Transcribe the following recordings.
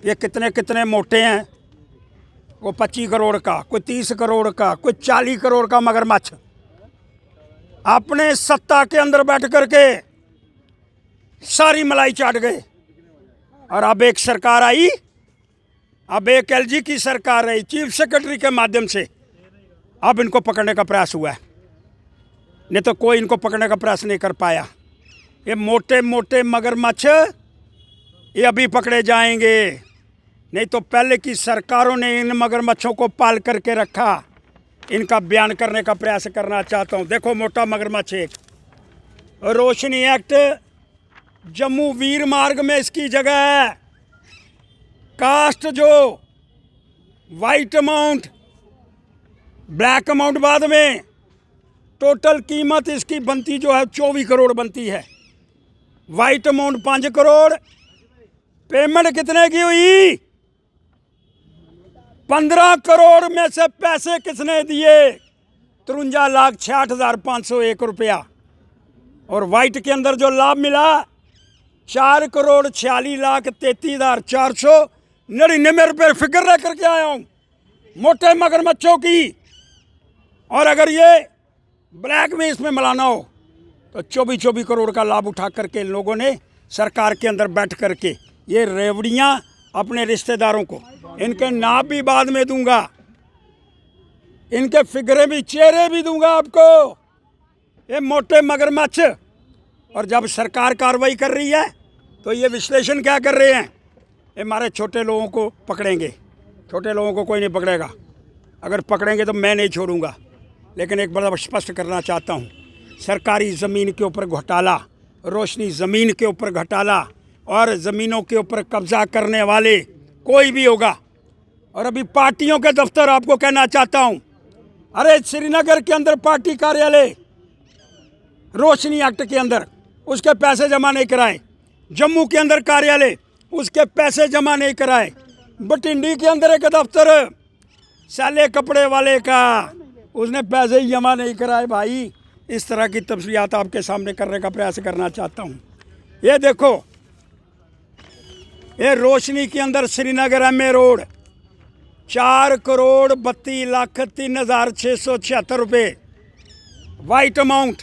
ये कितने कितने मोटे हैं, कोई 25 करोड़ का, कोई 30 करोड़ का, कोई 40 करोड़ का मगरमच्छ अपने सत्ता के अंदर बैठ करके सारी मलाई चाट गए। और अब एक सरकार आई, अब एक एलजी की सरकार आई, चीफ सेक्रेटरी के माध्यम से अब इनको पकड़ने का प्रयास हुआ है, नहीं तो कोई इनको पकड़ने का प्रयास नहीं कर पाया। ये मोटे मोटे मगरमच्छ ये अभी पकड़े जाएंगे, नहीं तो पहले की सरकारों ने इन मगरमच्छों को पाल करके रखा। इनका बयान करने का प्रयास करना चाहता हूँ। देखो मोटा मगरमच्छ एक, रोशनी एक्ट जम्मू वीर मार्ग में इसकी जगह है। कास्ट जो वाइट अमाउंट ब्लैक अमाउंट बाद में, टोटल कीमत इसकी बनती जो है 24 करोड़ बनती है। वाइट अमाउंट 5 करोड़, पेमेंट कितने की हुई? 15 करोड़ में से पैसे किसने दिए? 53,66,501 रुपया। और वाइट के अंदर जो लाभ मिला 4,46,33,499 रुपये फिक्र रह करके आया हूँ मोटे मगरमच्छों की। और अगर ये ब्लैक में इसमें मिलाना हो तो 24 करोड़ का लाभ उठा करके इन लोगों ने सरकार के अंदर बैठ करके ये रेवड़ियाँ अपने रिश्तेदारों को, इनके नाम भी बाद में दूंगा, इनके फिगरे भी, चेहरे भी दूंगा आपको, ये मोटे मगरमच्छ। और जब सरकार कार्रवाई कर रही है तो ये विश्लेषण क्या कर रहे हैं? ये हमारे छोटे लोगों को पकड़ेंगे। छोटे लोगों को कोई नहीं पकड़ेगा, अगर पकड़ेंगे तो मैं नहीं छोड़ूंगा। लेकिन एक बड़ा स्पष्ट करना चाहता हूँ, सरकारी ज़मीन के ऊपर घोटाला, रोशनी ज़मीन के ऊपर घोटाला और ज़मीनों के ऊपर कब्जा करने वाले कोई भी होगा। और अभी पार्टियों के दफ्तर आपको कहना चाहता हूँ, अरे श्रीनगर के अंदर पार्टी कार्यालय रोशनी एक्ट के अंदर उसके पैसे जमा नहीं कराए, जम्मू के अंदर कार्यालय उसके पैसे जमा नहीं कराए, बटिंडी के अंदर एक दफ्तर साले कपड़े वाले का, उसने पैसे ही जमा नहीं कराए। भाई इस तरह की तफसीलात आपके सामने करने का प्रयास करना चाहता हूँ। ये देखो, ये रोशनी के अंदर श्रीनगर एमए रोड 4,32,03,676 रुपये वाइट अमाउंट,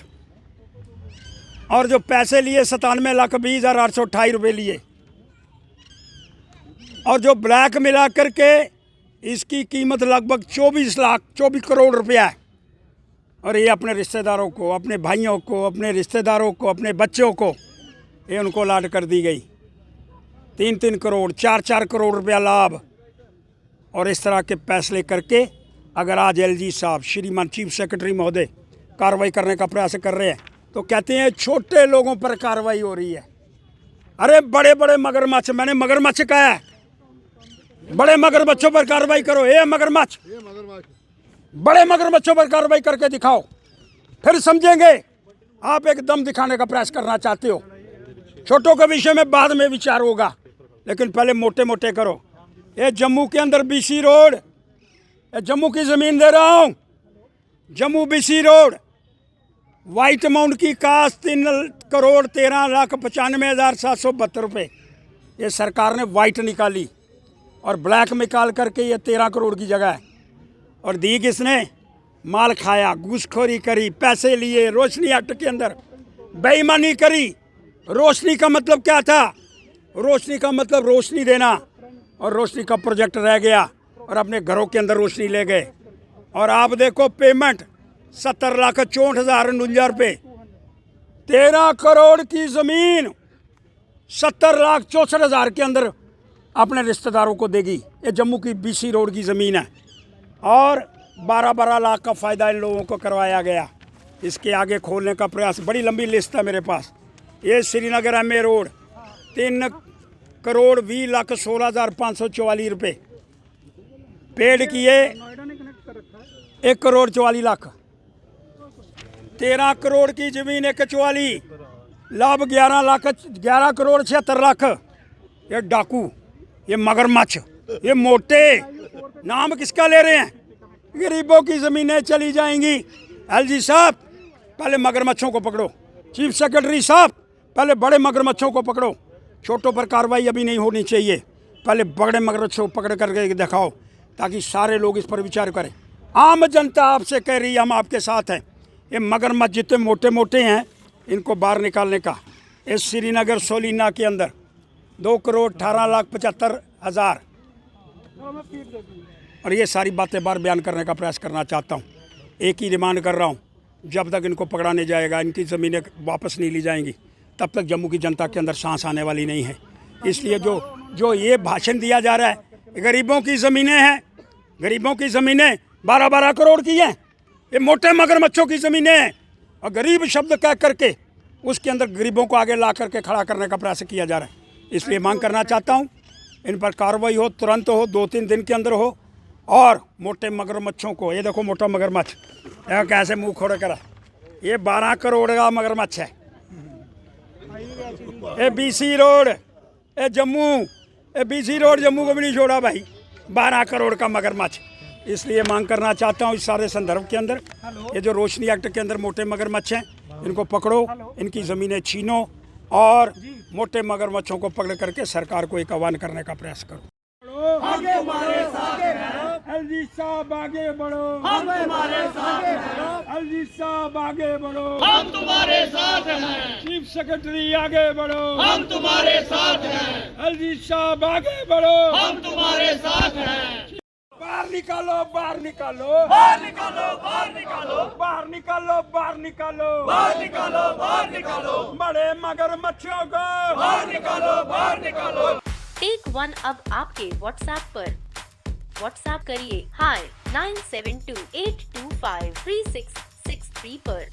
और जो पैसे लिए 97,20,828 रुपये लिए, और जो ब्लैक मिला करके इसकी कीमत लगभग 24 करोड़ रुपया है। और ये अपने रिश्तेदारों को, अपने भाइयों को, अपने रिश्तेदारों को, अपने बच्चों को ये उनको लाट कर दी गई। 3-3 करोड़, 4-4 करोड़ रुपया लाभ। और इस तरह के फैसले करके अगर आज एलजी साहब, श्रीमान चीफ सेक्रेटरी महोदय कार्रवाई करने का प्रयास कर रहे हैं तो कहते हैं छोटे लोगों पर कार्रवाई हो रही है। अरे बड़े बड़े मगरमच्छ, मैंने मगरमच्छ कहा है, बड़े मगरमच्छों पर कार्रवाई करो। ये मगरमच्छ, बड़े मगरमच्छों पर कार्रवाई करके दिखाओ, फिर समझेंगे आप एक दम दिखाने का प्रयास करना चाहते हो। छोटों के विषय में बाद में विचार होगा, लेकिन पहले मोटे मोटे करो। ये जम्मू के अंदर बीसी रोड, जम्मू की ज़मीन दे रहा हूँ, Jammu BC road, white amount की कास्ट 3,13,95,772 रुपये। ये सरकार ने वाइट निकाली और ब्लैक निकाल करके ये 13 करोड़ की जगह है। और दी किसने? माल खाया, घूसखोरी करी, पैसे लिए, रोशनी एक्ट के अंदर बेईमानी करी। रोशनी का मतलब क्या था? रोशनी का मतलब रोशनी देना, और रोशनी का प्रोजेक्ट रह गया और अपने घरों के अंदर रोशनी ले गए। और आप देखो पेमेंट 70,64,049 रुपये, 13 करोड़ की ज़मीन 70,64,000 के अंदर अपने रिश्तेदारों को देगी। ये जम्मू की बीसी रोड की ज़मीन है और 12-12 लाख का फ़ायदा इन लोगों को करवाया गया। इसके आगे खोलने का प्रयास, बड़ी लंबी लिस्ट है मेरे पास। ये श्रीनगर एमए रोड 3,20,16,544 रुपये पेड किए, 1,44,00,000। 13 करोड़ की ज़मीन 1,44, लाभ 11 करोड़ 76 लाख। ये डाकू, ये मगरमच्छ, ये मोटे, नाम किसका ले रहे हैं? गरीबों की ज़मीनें चली जाएंगी। एलजी साहब पहले मगरमच्छों को पकड़ो, चीफ सेक्रेटरी साहब पहले बड़े मगरमच्छों को पकड़ो, छोटों पर कार्रवाई अभी नहीं होनी चाहिए। पहले बड़े मगरमच्छों को पकड़ करके दिखाओ, ताकि सारे लोग इस पर विचार करें। आम जनता आपसे कह रही है, हम आपके साथ हैं। ये मगरमच्छ जितने मोटे मोटे हैं, इनको बाहर निकालने का। इस श्रीनगर सोलीना के अंदर 2,18,75,000 और ये सारी बातें बार बयान करने का प्रयास करना चाहता हूँ। एक ही डिमांड कर रहा हूँ, जब तक इनको पकड़ाने जाएगा, इनकी ज़मीनें वापस नहीं ली जाएंगी, तब तक जम्मू की जनता के अंदर सांस आने वाली नहीं है। इसलिए जो ये भाषण दिया जा रहा है, गरीबों की ज़मीनें हैं, गरीबों की ज़मीनें 12-12 करोड़ की हैं, ये मोटे मगरमच्छों की ज़मीनें हैं। और गरीब शब्द कह करके उसके अंदर गरीबों को आगे ला करके खड़ा करने का प्रयास किया जा रहा है। इसलिए मांग करना चाहता हूँ, इन पर कार्रवाई हो, तुरंत हो, 2-3 दिन के अंदर हो। और मोटे मगरमच्छों को, ये देखो मोटा मगरमच्छ, देखो कैसे मुंह खोड़ करा, ये 12 करोड़ का मगरमच्छ है। ये BC रोड, ये जम्मू, ये BC रोड जम्मू को भी नहीं छोड़ा भाई, 12 करोड़ का मगरमच्छ। इसलिए मांग करना चाहता हूँ, इस सारे संदर्भ के अंदर ये जो रोशनी एक्ट के अंदर मोटे मगरमच्छ हैं, इनको पकड़ो, इनकी ज़मीनें छीनो और मोटे मगरमच्छों को पकड़ करके सरकार को एक आह्वान करने का प्रयास करो। आगे हमारे साथ हैं, एलजी साहब आगे बढ़ो, हम हमारे साथ हैं, एलजी साहब आगे बढ़ो, हम तुम्हारे साथ हैं, चीफ सेक्रेटरी आगे बढ़ो, हम तुम्हारे साथ हैं, एलजी साहब आगे बढ़ो, हम तुम्हारे साथ हैं। बाहर निकालो, बाहर निकालो, बाहर निकालो, बाहर निकालो, बाहर निकालो, बाहर निकालो, बाहर निकालो, बाहर निकालो, बड़े मगरमच्छों को बाहर निकालो, बाहर निकालो। टेक वन अब आपके व्हाट्सएप पर। व्हाट्सएप करिए हाय 9728253663 पर।